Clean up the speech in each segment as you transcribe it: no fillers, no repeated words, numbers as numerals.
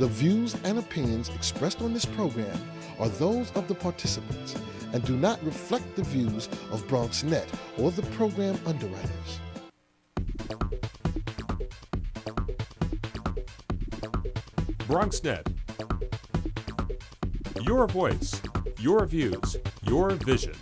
The views and opinions expressed on this program are those of the participants and do not reflect the views of BronxNet or the program underwriters. BronxNet. Your voice, your views, your vision.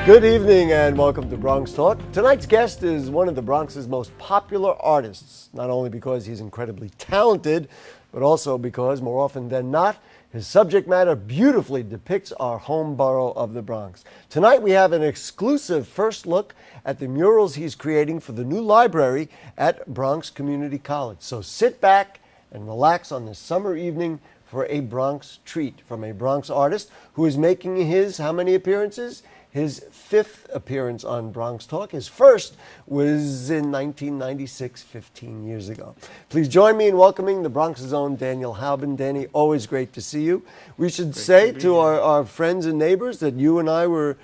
Good evening and welcome to BronxTalk. Tonight's guest is one of the Bronx's most popular artists, not only because he's incredibly talented, but also because, more often than not, his subject matter beautifully depicts our home borough of the Bronx. Tonight we have an exclusive first look at the murals he's creating for the new library at Bronx Community College. So sit back and relax on this summer evening for a Bronx treat from a Bronx artist who is making his, how many appearances? His fifth appearance on BronxTalk. His first was in 1996, 15 years ago. Please join me in welcoming the Bronx's own Daniel Halbin. Danny, always great to see you. We should say to our friends and neighbors that you and I were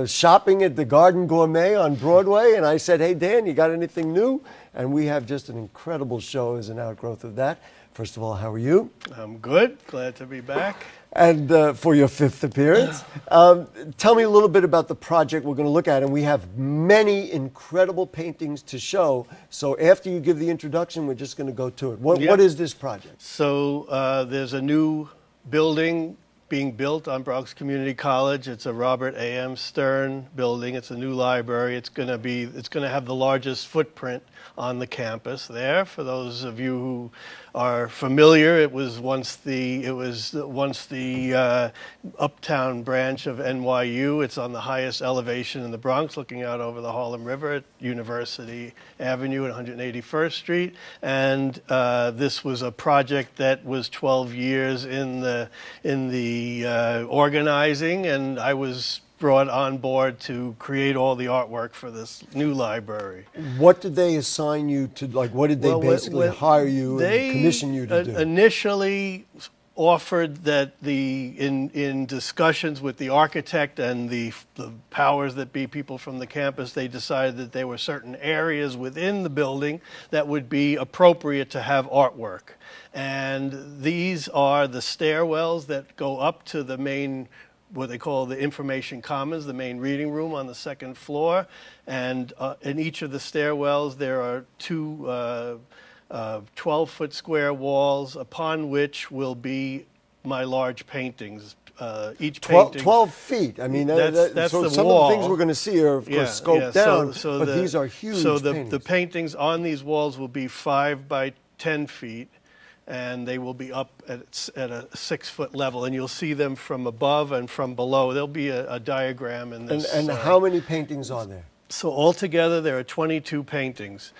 shopping at the Garden Gourmet on Broadway, and I said, hey, Dan, you got anything new? And we have just an incredible show as an outgrowth of that. First of all, how are you? I'm good. Glad to be back. And for your fifth appearance. Tell me a little bit about the project we're going to look at. And we have many incredible paintings to show. So after you give the introduction, we're just going to go to it. What is this project? So there's a new building being built on Bronx Community College. It's a Robert A.M. Stern building. It's a new library. It's going to have the largest footprint on the campus there. For those of you who are familiar, it was once the uptown branch of NYU. It's on the highest elevation in the Bronx, looking out over the Harlem River at University Avenue at 181st Street. And this was a project that was 12 years in the organizing, and I was brought on board to create all the artwork for this new library. What did they assign you to, what did they basically hire you and commission you to do? Initially offered that in discussions with the architect and the powers that be people from the campus, they decided that there were certain areas within the building that would be appropriate to have artwork. And these are the stairwells that go up to the main, what they call the information commons, the main reading room on the second floor. And in each of the stairwells, there are two 12-foot square walls upon which will be my large paintings. Each painting 12 feet. I mean, that's so the some wall. of the things we're going to see are, of course, scoped down, but these are huge paintings. The paintings on these walls will be 5 by 10 feet, and they will be up at a 6-foot level, and you'll see them from above and from below. There'll be a diagram in this. And how many paintings are there? So altogether, there are 22 paintings.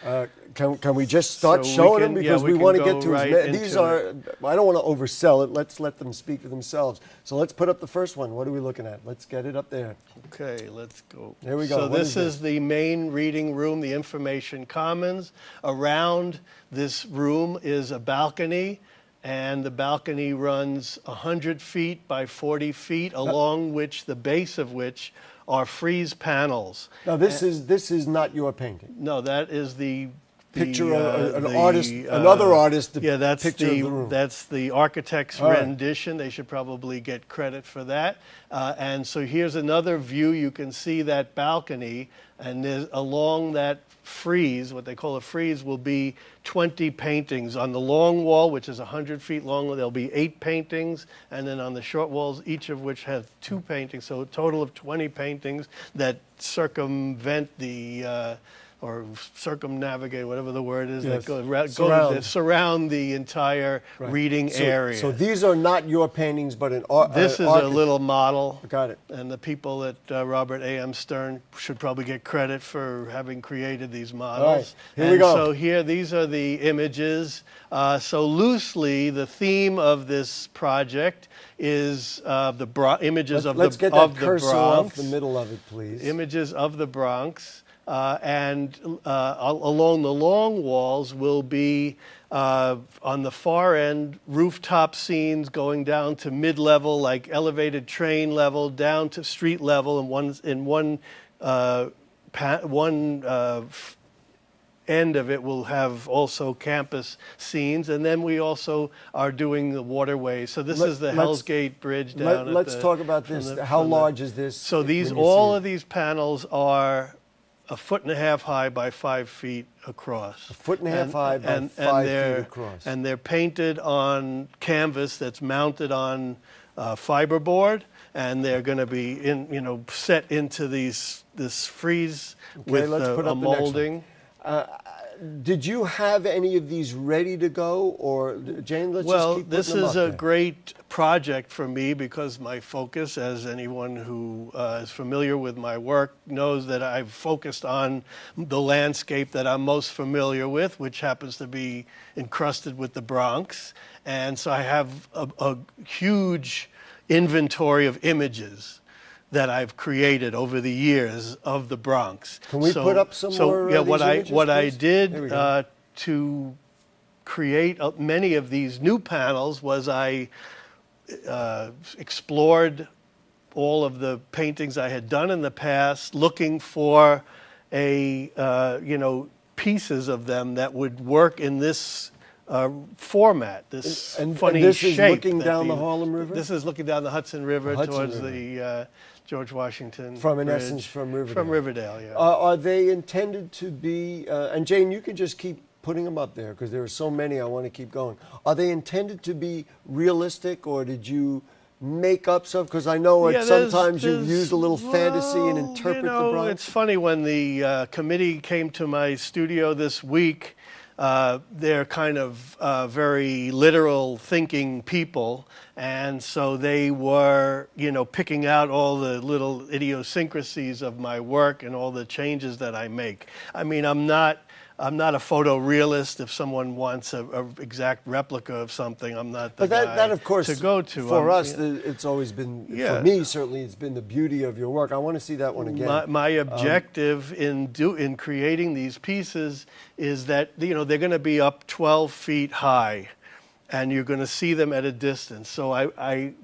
Can we just start showing them? Because we want to get to right these are, I don't want to oversell it. Let's let them speak for themselves. So let's put up the first one. What are we looking at? Let's get it up there. Okay, let's go. There we go. So this is the main reading room, the information commons. Around this room is a balcony, and the balcony runs 100 feet by 40 feet, along which the base of which are frieze panels. Now this is not your painting. No, that is the picture of an artist, another artist. Yeah, that's picture of the room. That's the architect's rendition. They should probably get credit for that. And so here's another view. You can see that balcony, and along that frieze, what they call a frieze, will be 20 paintings. On the long wall, which is 100 feet long, there'll be 8 paintings, and then on the short walls, each of which have 2 paintings. So a total of 20 paintings that circumvent the or circumnavigate, whatever the word is, Yes. that surround the entire reading area. So these are not your paintings, but an art. This is a little model. Got it. And the people at Robert A.M. Stern should probably get credit for having created these models. All right, here we go. So here, these are the images. So loosely, the theme of this project is images of the Bronx. Let's get that cursor off the middle of it, please. Images of the Bronx. And along the long walls will be, on the far end, rooftop scenes going down to mid-level, like elevated train level, down to street level, and in one end of it will have also campus scenes, and then we also are doing the waterways. So this is the Hell's Gate Bridge down. Let's talk about this. How large is this? So all of these panels are 1.5 feet high by 5 feet across. 1.5 feet high by 5 feet across. And they're painted on canvas that's mounted on fiberboard, and they're going to be set into this frieze with a molding. Did you have any of these ready to go, or Jane? Let's just keep putting them up. Well, this is a great project for me because my focus, as anyone who is familiar with my work knows, that I've focused on the landscape that I'm most familiar with, which happens to be encrusted with the Bronx, and so I have a huge inventory of images that I've created over the years of the Bronx. Can we put up some more? Yeah, of these images, what I please? did to create many of these new panels was I explored all of the paintings I had done in the past, looking for pieces of them that would work in this format, this funny this shape. This is looking down the Harlem River? This is looking down the Hudson River towards the George Washington Bridge. Essence, from Riverdale. From Riverdale, yeah. Are they intended to be, and Jane, you can just keep putting them up there because there are so many I want to keep going. Are they intended to be realistic, or did you make up stuff? Because I know sometimes you've used a little fantasy and interpret the Bronx. It's funny, when the committee came to my studio this week, they're kind of very literal thinking people, and so they were, picking out all the little idiosyncrasies of my work and all the changes that I make. I mean, I'm not a photorealist. If someone wants a exact replica of something, I'm not the guy that, of course, to go to. For us, it's always been, for me certainly, it's been the beauty of your work. I want to see that one again. My objective in creating these pieces is that they're going to be up 12 feet high, and you're going to see them at a distance. So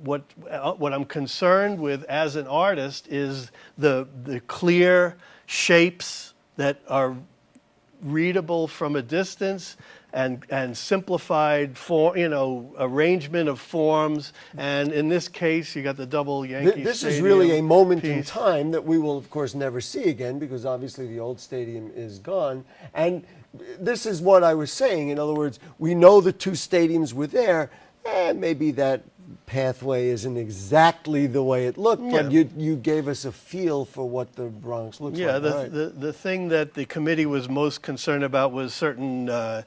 what I'm concerned with as an artist is the clear shapes that are readable from a distance, and simplified arrangement of forms. And in this case, you got the double Yankee This Stadium is really a moment piece. in time that we will, of course, never see again, because obviously the old stadium is gone. And this is what I was saying. In other words, we know the two stadiums were there. Maybe that pathway isn't exactly the way it looked, but you gave us a feel for what the Bronx looks like. The thing that the committee was most concerned about was certain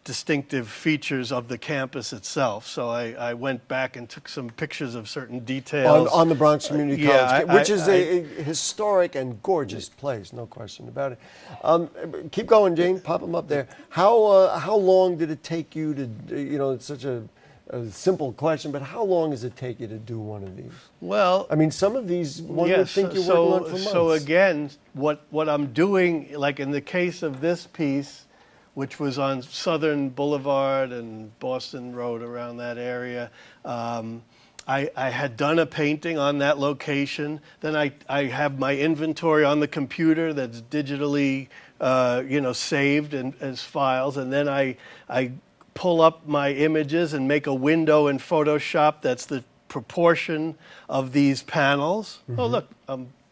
distinctive features of the campus itself. So I went back and took some pictures of certain details. On the Bronx Community College, which is a historic and gorgeous place, no question about it. Keep going, Jane. Pop them up there. How long did it take you to, it's such a simple question, but how long does it take you to do one of these? Well, I mean, some of these, one would think you're working on for months. So again, what I'm doing, like in the case of this piece, which was on Southern Boulevard and Boston Road, around that area, I had done a painting on that location. Then I have my inventory on the computer that's digitally, saved as files, and then I pull up my images and make a window in Photoshop that's the proportion of these panels. Mm-hmm. Oh, look,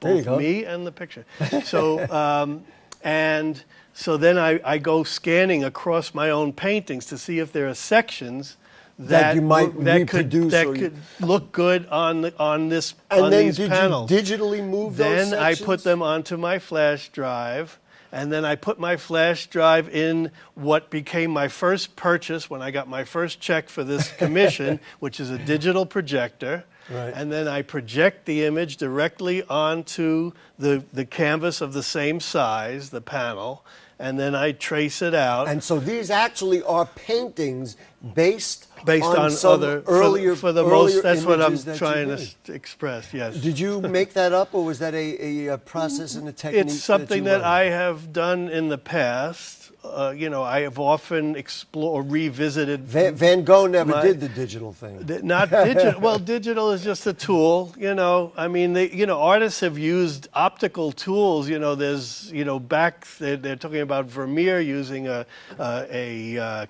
both me and the picture. So, and so then I go scanning across my own paintings to see if there are sections that you might reproduce, could look good on these panels. And then did you digitally move those sections? Then I put them onto my flash drive, and then I put my flash drive in what became my first purchase when I got my first check for this commission, which is a digital projector. Right. And then I project the image directly onto the canvas of the same size, the panel, and then I trace it out. And so these actually are paintings based on some other earlier for the earlier most. That's what I'm images that you trying made. to express. Yes. Did you make that up, or was that a process and a technique? It's something that learned? I have done in the past. I have often explored, revisited. Van Gogh never did the digital thing. Not digital. Well, digital is just a tool. I mean, artists have used optical tools. There's, back they're talking about Vermeer using a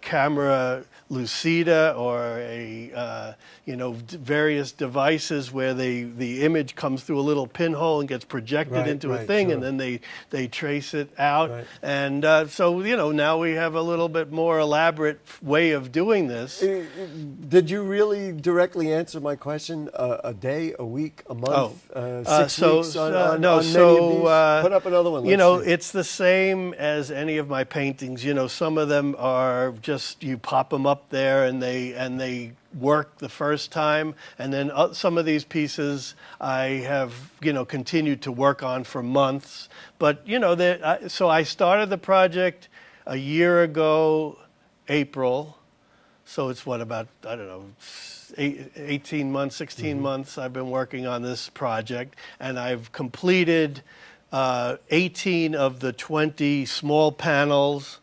camera lucida or various devices where the image comes through a little pinhole and gets projected into a thing, sure. and then they trace it out. Right. And so, now we have a little bit more elaborate way of doing this. Did you really directly answer my question? A day, a week, a month, 6 weeks on many of these? Put up another one. Let's see. It's the same as any of my paintings. Some of them are just, you pop them up there and they work the first time, and then some of these pieces I have continued to work on for months. But so I started the project a year ago, April. So it's about 18 months, 16 months I've been working on this project, and I've completed 18 of the 20 small panels,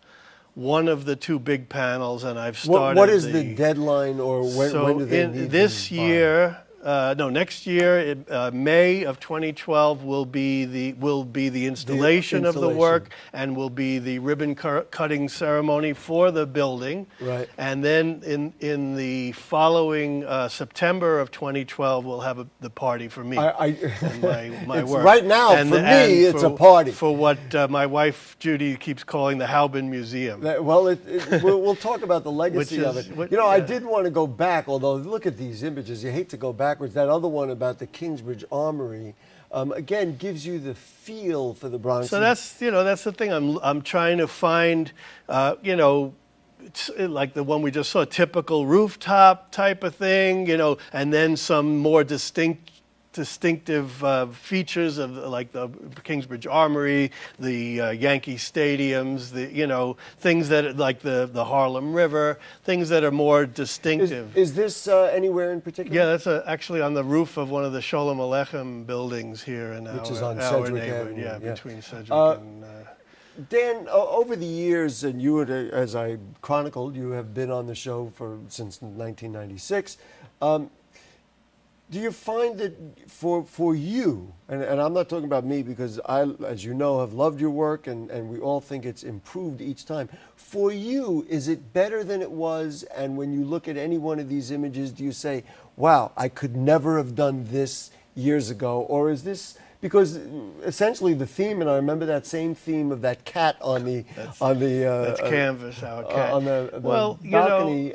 one of the 2 big panels, and I've started. What is the deadline, or when do they need this them year? Next year, May of 2012 will be the installation of the work, and will be the ribbon cutting ceremony for the building. Right. And then in the following September of 2012, we'll have the party for me and my work. Right now, for me, it's a party. For what my wife Judy keeps calling the Hauben Museum. We'll talk about the legacy of it. I yeah. did want to go back, although look at these images. You hate to go backwards. That other one about the Kingsbridge Armory, again, gives you the feel for the Bronx. So that's the thing. I'm trying to find, like the one we just saw, typical rooftop type of thing, and then some more distinctive features of like the Kingsbridge Armory, the Yankee stadiums, things that like the Harlem River, things that are more distinctive. Is this anywhere in particular? Yeah, that's actually on the roof of one of the Sholem Aleichem buildings here in Which is on our Sedgwick neighborhood. Avenue. Yeah, between Sedgwick and. Dan, over the years, and you, as I chronicled, you have been on the show since 1996. Do you find that for you, and I'm not talking about me because I, as you know, have loved your work and we all think it's improved each time. For you, is it better than it was? And when you look at any one of these images, do you say, wow, I could never have done this years ago? Or is this, because essentially the theme, and I remember that same theme of that cat on the that's canvas, our cat. On the balcony.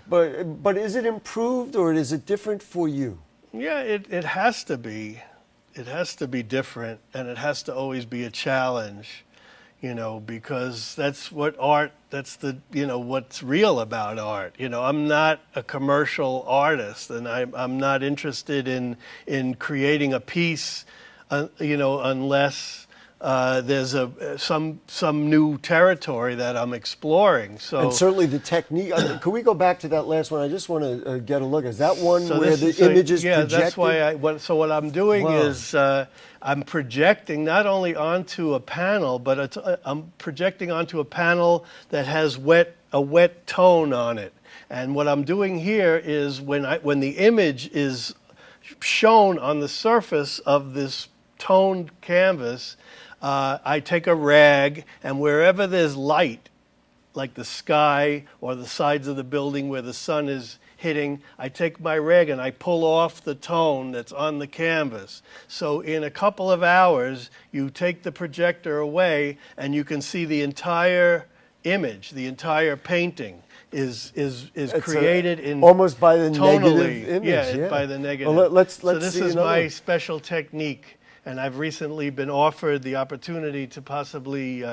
But is it improved or is it different for you? Yeah, it has to be. It has to be different, and it has to always be a challenge, because that's what art, that's what's real about art. I'm not a commercial artist, and I'm not interested in creating a piece, unless there's some new territory that I'm exploring. So, and certainly the technique. Can we go back to that last one? I just want to get a look. Is that one where the image is projected? Yeah, that's why what I'm doing is I'm projecting not only onto a panel, but I'm projecting onto a panel that has a wet tone on it. And what I'm doing here is when the image is shown on the surface of this toned canvas, I take a rag, and wherever there's light, like the sky or the sides of the building where the sun is hitting, I take my rag and I pull off the tone that's on the canvas. So in a couple of hours, you take the projector away and you can see the entire image, the entire painting is created in almost by the tonally, negative image. Yeah, by the negative. Well, let's so this see is my special technique. And I've recently been offered the opportunity to possibly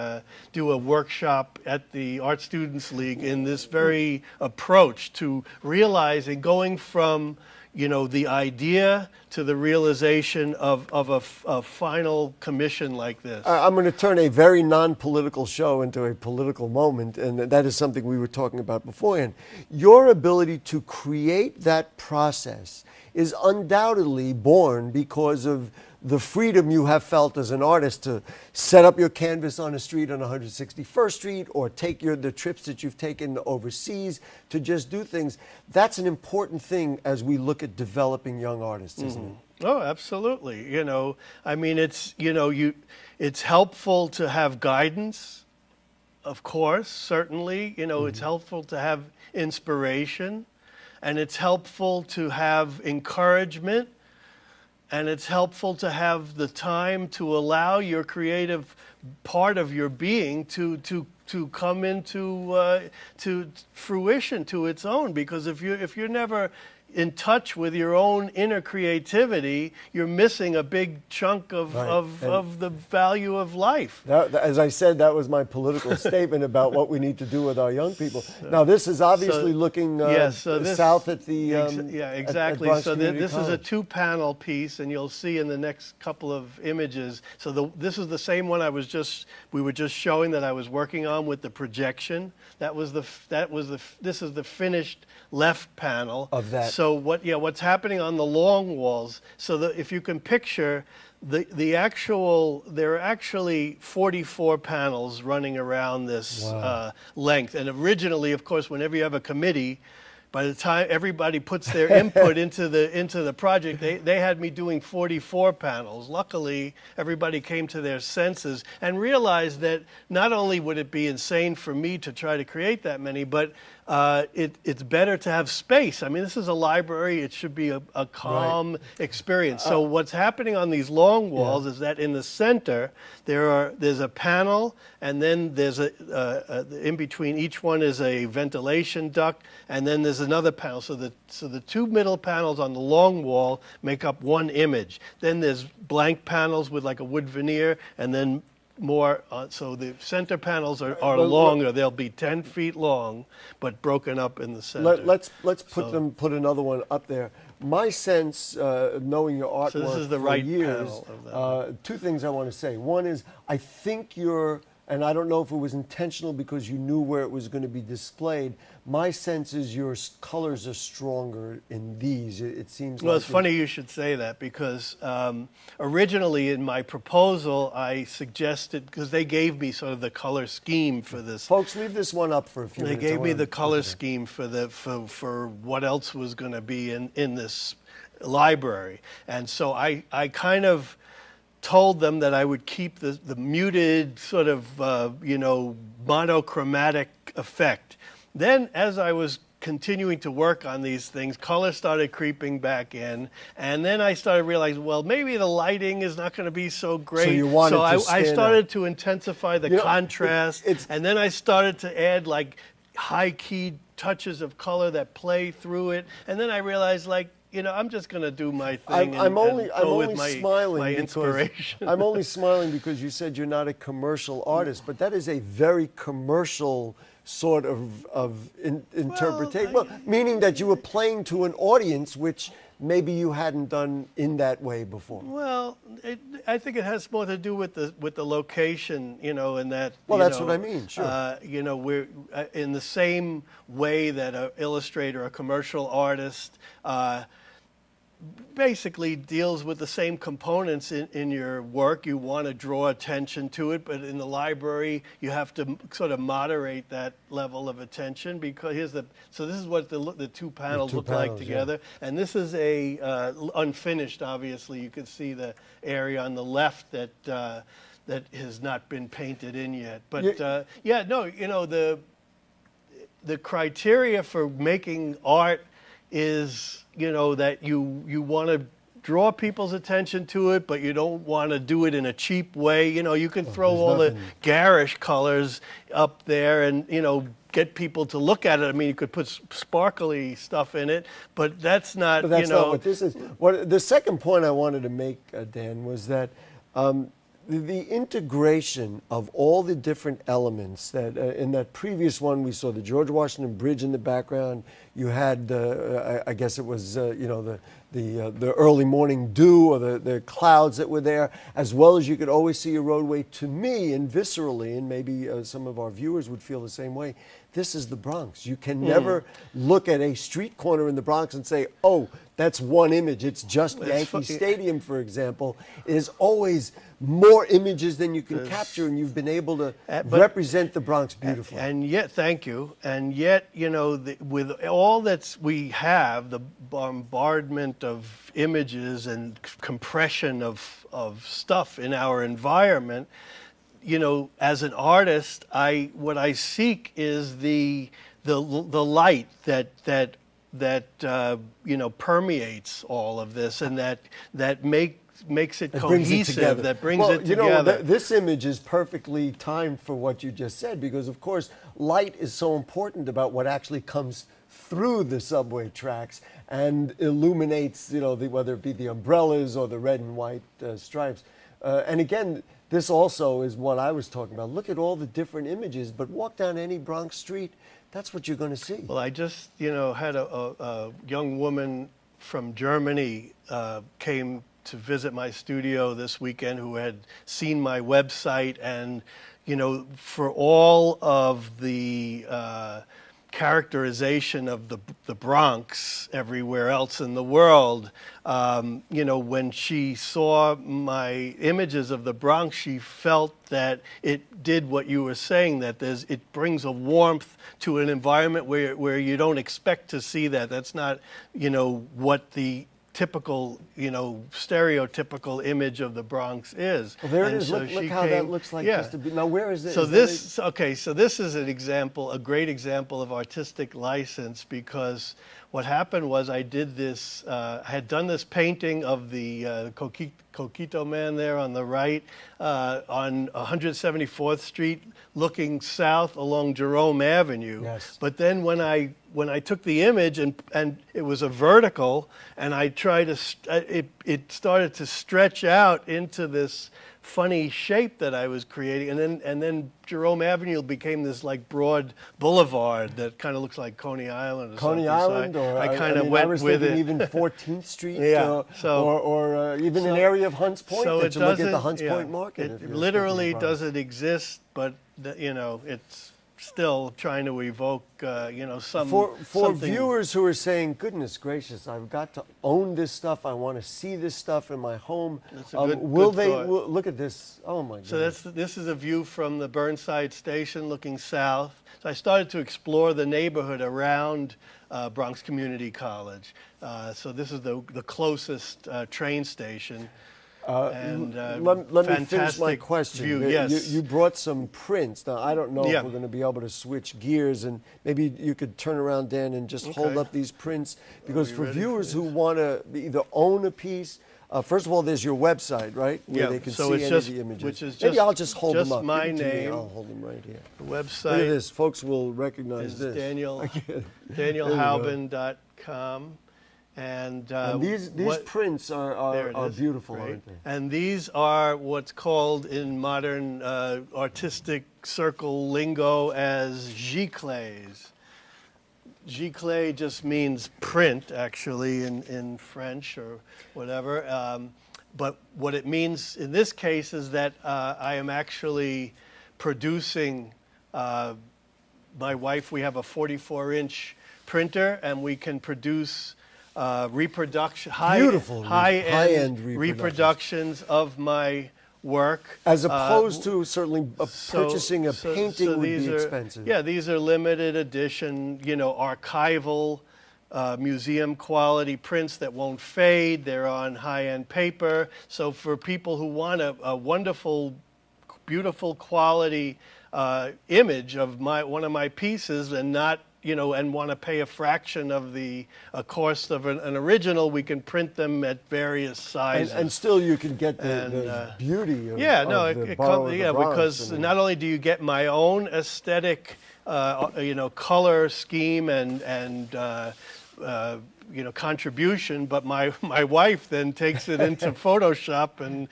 do a workshop at the Art Students League in this very approach to realizing, going from the idea to the realization of a final commission like this. I'm going to turn a very non-political show into a political moment, and that is something we were talking about beforehand. Your ability to create that process is undoubtedly born because of the freedom you have felt as an artist to set up your canvas on a street on 161st Street, or take the trips that you've taken overseas to just do things. That's an important thing as we look at developing young artists, isn't it? Oh, absolutely. I mean, it's helpful to have guidance, of course, certainly. It's helpful to have inspiration, and it's helpful to have encouragement. And it's helpful to have the time to allow your creative part of your being to come into to fruition, to its own. Because if you're never in touch with your own inner creativity, you're missing a big chunk of the value of life. As I said, that was my political statement about what we need to do with our young people. Now, this is obviously looking south at the exactly. At so this College. is a 2-panel piece, and you'll see in the next couple of images. So this is the same one we were just showing that I was working on with the projection. This is the finished left panel of that. So what's happening on the long walls? So that if you can picture there are actually 44 panels running around this length. And originally, of course, whenever you have a committee, by the time everybody puts their input into the project, they had me doing 44 panels. Luckily, everybody came to their senses and realized that not only would it be insane for me to try to create that many, but it's better to have space. I mean, this is a library. It should be a calm experience. So what's happening on these long walls is that in the center, there's a panel, and then there's in between each one is a ventilation duct, and then there's another panel. So the 2 middle panels on the long wall make up one image. Then there's blank panels with like a wood veneer, and then more. So the center panels are longer. They'll be 10 feet long, but broken up in the center. Let's put another one up there. My sense, knowing your artwork so this is the for right years, panel of that. 2 things I want to say. One is, I think and I don't know if it was intentional because you knew where it was going to be displayed. My sense is your colors are stronger in these. It seems well, like it's funny you should say that, because originally in my proposal I suggested, because they gave me sort of the color scheme for this. Folks, leave this one up for a few They minutes. gave me the color scheme for what else was going to be in this library. And so I kind of told them that I would keep the muted sort of monochromatic effect. Then, as I was continuing to work on these things, color started creeping back in, and then I started realizing, well, maybe the lighting is not going to be so great. So you wanted to I stand started out. to intensify the contrast, and then I started to add like high-keyed touches of color that play through it, and then I realized, like, I'm just going to do my thing. I'm only smiling my inspiration. I'm only smiling because you said you're not a commercial artist, but that is a very commercial sort of interpretation. Well, meaning that you were playing to an audience which maybe you hadn't done in that way before. Well, I think it has more to do with the location, and that. Well, that's what I mean. Sure. We're in the same way that an illustrator, a commercial artist, basically deals with the same components in your work. You want to draw attention to it, but in the library you have to sort of moderate that level of attention, because so this is what the 2 panels look like together. Yeah. And this is a unfinished, obviously. You can see the area on the left that has not been painted in yet. But the criteria for making art is, that you want to draw people's attention to it, but you don't want to do it in a cheap way. You can throw all the garish colors up there and, get people to look at it. I mean, you could put sparkly stuff in it, but that's not, But that's not what this is. The second point I wanted to make, Dan, was that the integration of all the different elements that in that previous one we saw the George Washington Bridge in the background. You had, I guess it was, the early morning dew or the clouds that were there, as well as you could always see a roadway. To me, and viscerally, and maybe some of our viewers would feel the same way, this is the Bronx. You can never look at a street corner in the Bronx and say, oh, that's one image. It's just Yankee Stadium, for example. It is always more images than you can capture, and you've been able to represent the Bronx beautifully. And yet, thank you. And yet, with all that we have, the bombardment of images and compression of stuff in our environment, as an artist, what I seek is the light that permeates all of this, and that makes it cohesive, that brings it together. This image is perfectly timed for what you just said, because of course light is so important about what actually comes through the subway tracks and illuminates, whether it be the umbrellas or the red and white stripes. And again, this also is what I was talking about. Look at all the different images, but walk down any Bronx street, that's what you're going to see. Well, I just, had a young woman from Germany came to visit my studio this weekend who had seen my website, and, for all of the characterization of the Bronx everywhere else in the world, when she saw my images of the Bronx, she felt that it did what you were saying, that it brings a warmth to an environment where you don't expect to see that. That's not, what the typical, stereotypical image of the Bronx is. Well, there it is. Look how that looks like. Yeah. Now, where is it? So this is an example, a great example of artistic license, because what happened was I did this, I had done this painting of the Coquito Man there on the right, on 174th Street, looking south along Jerome Avenue. Yes. But then when I took the image and it was a vertical, and I tried to, it started to stretch out into this funny shape that I was creating, and then Jerome Avenue became this like broad boulevard that kind of looks like Coney Island or Coney something. Island, so or I kind of went with it. Even 14th Street, Yeah, or even an area of Hunts Point. So that you look at the Hunts Point Market. It literally doesn't exist, but it's still trying to evoke, some for something. Viewers who are saying, "Goodness gracious, I've got to own this stuff. I want to see this stuff in my home." That's a good thought. Look at this? Oh my goodness! So this is a view from the Burnside Station, looking south. So I started to explore the neighborhood around Bronx Community College. So this is the closest train station. Let me finish my question. View. Yes. You brought some prints. Now, I don't know if we're going to be able to switch gears, and maybe you could turn around, Dan, and just hold up these prints, because for viewers who want to either own a piece, first of all, there's your website, right? Where they can see any of the images. Which is maybe I'll just hold them up. My Give them to me. name. I'll hold them right here. The website. Look at this. Folks will recognize is this. DanielHaubin.com. And these prints are beautiful, right? aren't they? And these are what's called in modern artistic circle lingo as giclées. Giclée just means print, actually, in French or whatever. But what it means in this case is that I am actually producing, my wife, we have a 44-inch printer, and we can produce high-end reproductions of my work. As opposed to certainly purchasing a painting would be expensive. Yeah, these are limited edition, archival, museum quality prints that won't fade. They're on high-end paper. So for people who want a wonderful, beautiful quality image of one of my pieces, and not and want to pay a fraction of the cost of an original, we can print them at various sizes. And still you can get the beauty of, the borough of the Bronx. Because not only do you get my own aesthetic, color scheme and contribution, but my wife then takes it into Photoshop and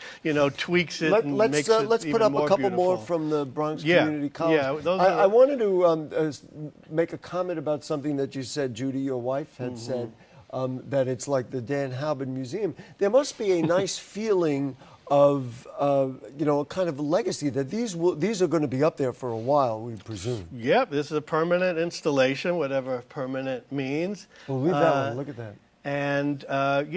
tweaks it and makes it let's put up more a couple beautiful. more from the Bronx Community College. Yeah, I wanted to make a comment about something that you said, Judy, your wife had said, that it's like the Dan Halbin Museum. There must be a nice feeling of a kind of legacy that these are going to be up there for a while, we presume. Yep, this is a permanent installation, whatever permanent means. Well, leave that one. Look at that. And I'm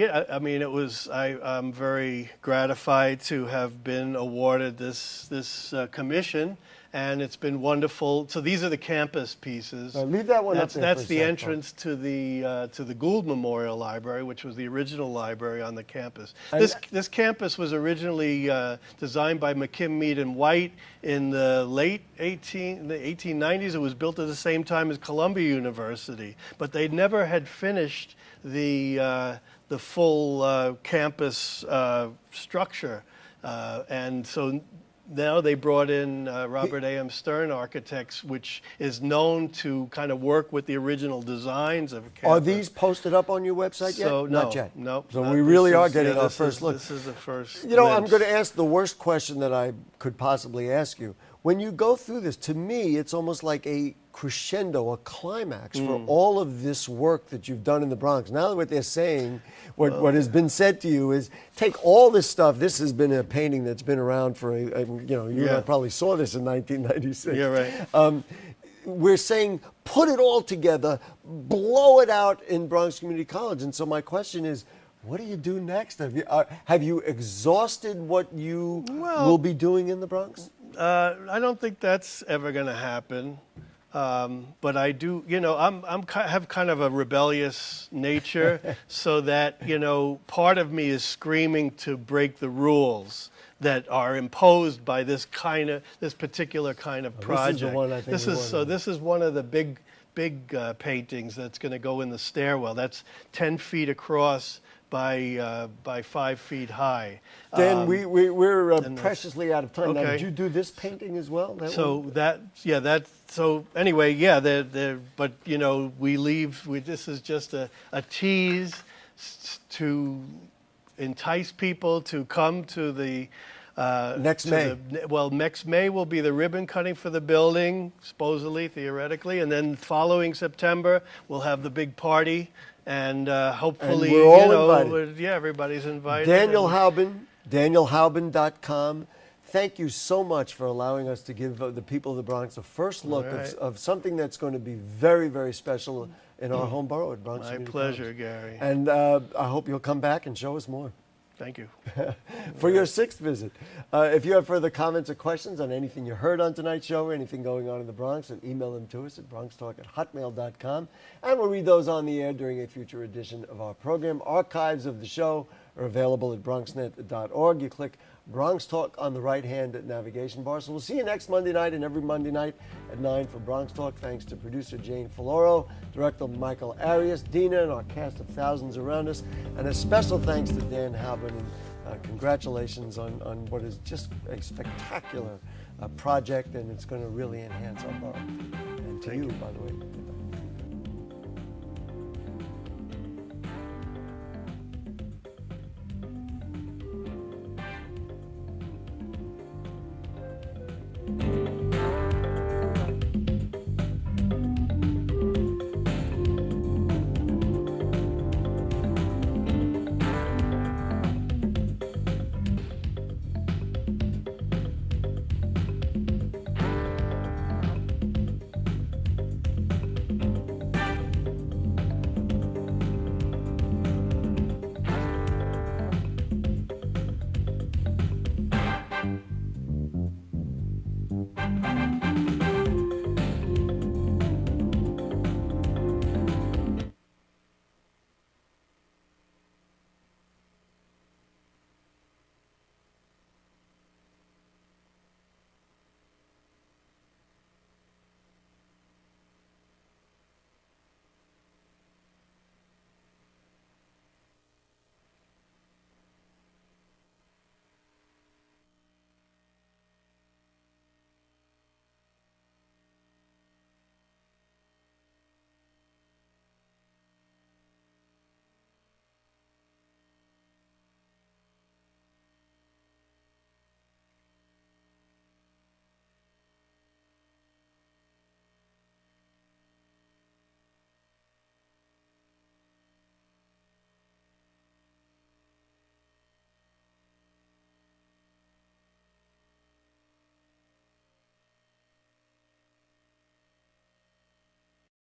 very gratified to have been awarded this commission, and it's been wonderful. So these are the campus pieces. Leave that one up there. That's the entrance to the Gould Memorial Library, which was the original library on the campus. This campus was originally designed by McKim, Mead and White in the late 1890s. It was built at the same time as Columbia University, but they never had finished the full campus structure, and so now they brought in Robert A.M. Stern Architects, which is known to kind of work with the original designs of campus. Are these posted up on your website yet? No, Not yet. No. So we really are getting our first look. This is the first. I'm going to ask the worst question that I could possibly ask you. When you go through this, to me, it's almost like a crescendo, a climax for all of this work that you've done in the Bronx. Now what they're saying, what has been said to you is, take all this stuff. This has been a painting that's been around for, you and I probably saw this in 1996. Yeah, right. We're saying, put it all together, blow it out in Bronx Community College. And so my question is, what do you do next? Have you exhausted what you will be doing in the Bronx? I don't think that's ever going to happen. But I do, have kind of a rebellious nature, so that, part of me is screaming to break the rules that are imposed by this particular kind of project. This is the one I think this is one of the big paintings that's going to go in the stairwell. That's 10 feet across by 5 feet high. Dan, we're preciously out of time. Okay. Now, did you do this painting as well? But we leave. This is just a tease to entice people to come to the next May. Next May will be the ribbon cutting for the building, supposedly, theoretically, and then following September we'll have the big party. And hopefully, and we're all invited. Everybody's invited. Daniel Halbin, DanielHalbin.com. Thank you so much for allowing us to give the people of the Bronx a first look of something that's going to be very, very special in our home borough at Bronx. My pleasure, Gary. And I hope you'll come back and show us more. Thank you. For your sixth visit. If you have further comments or questions on anything you heard on tonight's show or anything going on in the Bronx, then email them to us at BronxTalk@hotmail.com, and we'll read those on the air during a future edition of our program. Archives of the show are available at BronxNet.org. You click Bronx Talk on the right-hand navigation bar. So we'll see you next Monday night and every Monday night at 9 for Bronx Talk. Thanks to producer Jane Folloro, director Michael Arias, Dina, and our cast of thousands around us. And a special thanks to Dan Halbin. And congratulations on what is just a spectacular project, and it's going to really enhance our borough. And to you, by the way.